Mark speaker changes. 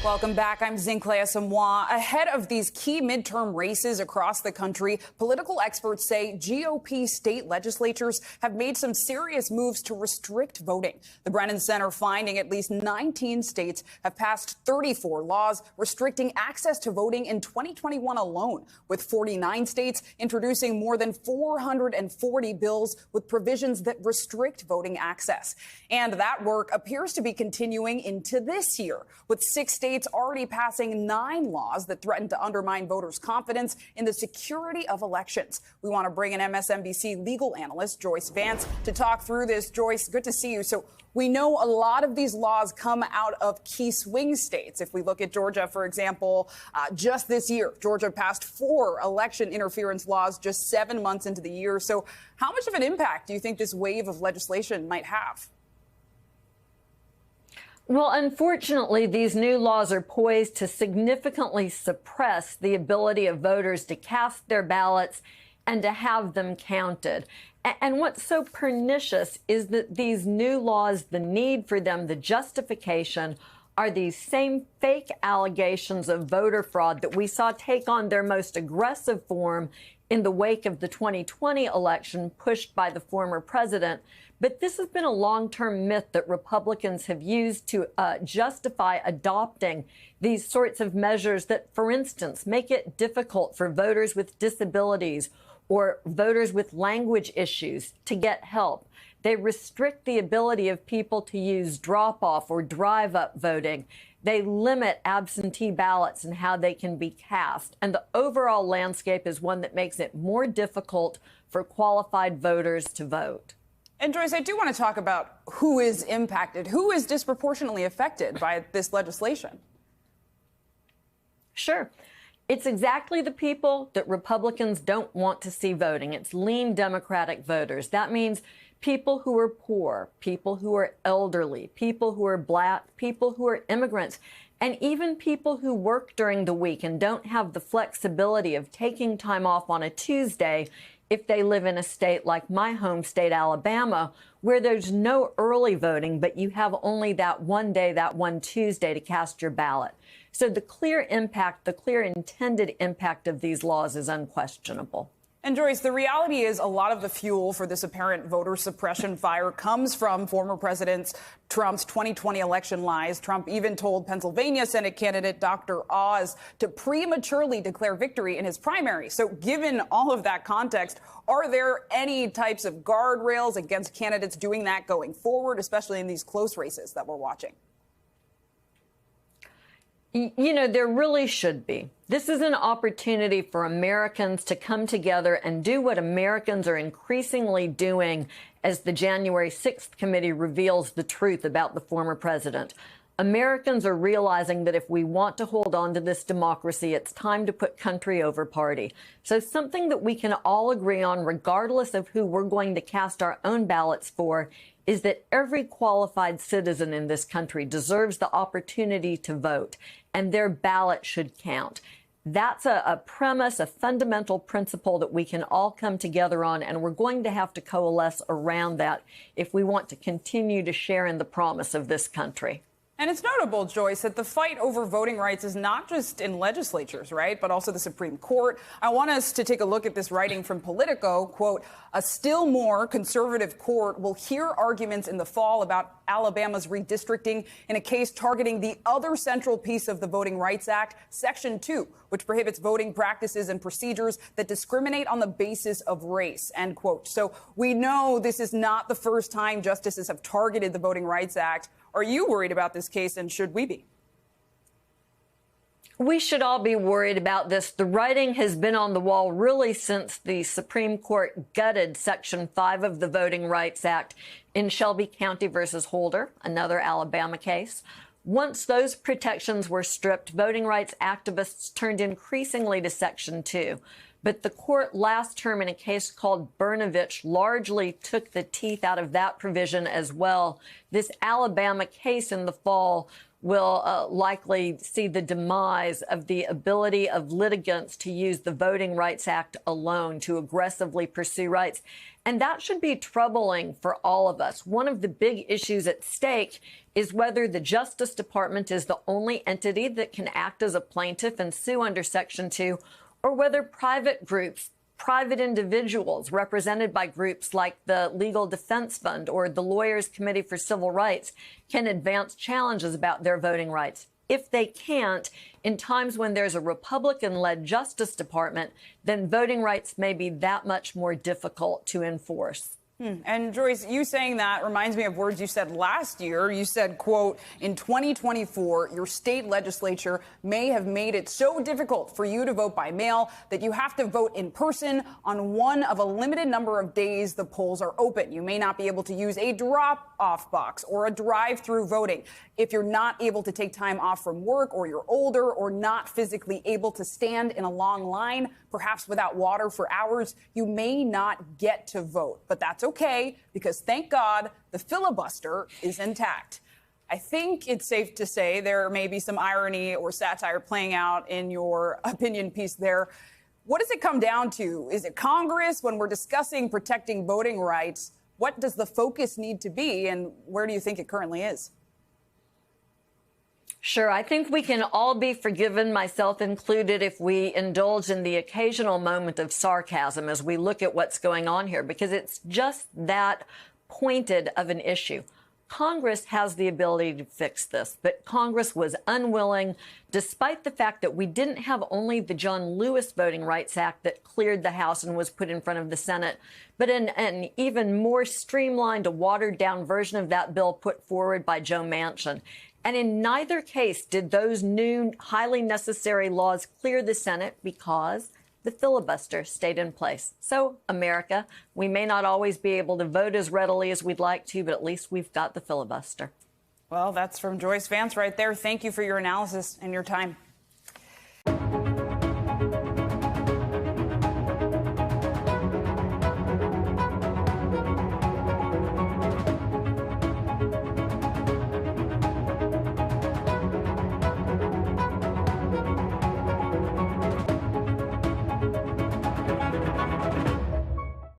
Speaker 1: Welcome back. I'm Zinklea Samoa. Ahead of these key midterm races across the country, political experts say GOP state legislatures have made some serious moves to restrict voting. The Brennan Center finding at least 19 states have passed 34 laws restricting access to voting in 2021 alone, with 49 states introducing more than 440 bills with provisions that restrict voting access. And that work appears to be continuing into this year, with 6 states already passing 9 laws that threaten to undermine voters' confidence in the security of elections. We want to bring in MSNBC legal analyst Joyce Vance to talk through this. Joyce, good to see you. So we know a lot of these laws come out of key swing states. If we look at Georgia, for example, just this year, Georgia passed 4 election interference laws just 7 months into the year. So how much of an impact do you think this wave of legislation might have?
Speaker 2: Well, unfortunately, these new laws are poised to significantly suppress the ability of voters to cast their ballots and to have them counted. And what's so pernicious is that these new laws, the need for them, the justification, are these same fake allegations of voter fraud that we saw take on their most aggressive form in the wake of the 2020 election pushed by the former president. But this has been a long-term myth that Republicans have used to justify adopting these sorts of measures that, for instance, make it difficult for voters with disabilities or voters with language issues to get help. They restrict the ability of people to use drop-off or drive-up voting. They limit absentee ballots and how they can be cast. And the overall landscape is one that makes it more difficult for qualified voters to vote.
Speaker 1: And Joyce, I do want to talk about who is impacted, who is disproportionately affected by this legislation.
Speaker 2: Sure. It's exactly the people that Republicans don't want to see voting. It's lean Democratic voters. That means people who are poor, people who are elderly, people who are Black, people who are immigrants, and even people who work during the week and don't have the flexibility of taking time off on a Tuesday if they live in a state like my home state, Alabama, where there's no early voting, but you have only that one day, that one Tuesday to cast your ballot. So the clear impact, the clear intended impact of these laws is unquestionable.
Speaker 1: And Joyce, the reality is a lot of the fuel for this apparent voter suppression fire comes from former President Trump's 2020 election lies. Trump even told Pennsylvania Senate candidate Dr. Oz to prematurely declare victory in his primary. So given all of that context, are there any types of guardrails against candidates doing that going forward, especially in these close races that we're watching?
Speaker 2: You know, there really should be. This is an opportunity for Americans to come together and do what Americans are increasingly doing as the January 6th committee reveals the truth about the former president. Americans are realizing that if we want to hold on to this democracy, it's time to put country over party. So something that we can all agree on, regardless of who we're going to cast our own ballots for, is that every qualified citizen in this country deserves the opportunity to vote, and their ballot should count. That's a premise, a fundamental principle that we can all come together on, and we're going to have to coalesce around that if we want to continue to share in the promise of this country.
Speaker 1: And it's notable, Joyce, that the fight over voting rights is not just in legislatures, right, but also the Supreme Court. I want us to take a look at this writing from Politico. Quote, a still more conservative court will hear arguments in the fall about Alabama's redistricting in a case targeting the other central piece of the Voting Rights Act, Section 2, which prohibits voting practices and procedures that discriminate on the basis of race, end quote. So we know this is not the first time justices have targeted the Voting Rights Act. Are you worried about this case, and should we be?
Speaker 2: We should all be worried about this. The writing has been on the wall really since the Supreme Court gutted Section 5 of the Voting Rights Act in Shelby County versus Holder, another Alabama case. Once those protections were stripped, voting rights activists turned increasingly to Section 2. But the court last term in a case called Brnovich largely took the teeth out of that provision as well. This Alabama case in the fall will likely see the demise of the ability of litigants to use the Voting Rights Act alone to aggressively pursue rights. And that should be troubling for all of us. One of the big issues at stake is whether the Justice Department is the only entity that can act as a plaintiff and sue under Section 2, or whether private groups, private individuals represented by groups like the Legal Defense Fund or the Lawyers Committee for Civil Rights can advance challenges about their voting rights. If they can't, in times when there's a Republican-led Justice Department, then voting rights may be that much more difficult to enforce.
Speaker 1: And Joyce, you saying that reminds me of words you said last year. You said, quote, in 2024, your state legislature may have made it so difficult for you to vote by mail that you have to vote in person on one of a limited number of days the polls are open. You may not be able to use a drop-off box or a drive-through voting. If you're not able to take time off from work, or you're older or not physically able to stand in a long line, perhaps without water for hours, you may not get to vote. But that's okay, because thank God the filibuster is intact. I think it's safe to say there may be some irony or satire playing out in your opinion piece there. What does it come down to? Is it Congress? When we're discussing protecting voting rights, what does the focus need to be, and where do you think it currently is?
Speaker 2: Sure, I think we can all be forgiven, myself included, if we indulge in the occasional moment of sarcasm as we look at what's going on here, because it's just that pointed of an issue. Congress has the ability to fix this, but Congress was unwilling, despite the fact that we didn't have only the John Lewis Voting Rights Act that cleared the House and was put in front of the Senate, but an even more streamlined, watered-down version of that bill put forward by Joe Manchin. And in neither case did those new, highly necessary laws clear the Senate because the filibuster stayed in place. So, America, we may not always be able to vote as readily as we'd like to, but at least we've got the filibuster.
Speaker 1: Well, that's from Joyce Vance right there. Thank you for your analysis and your time.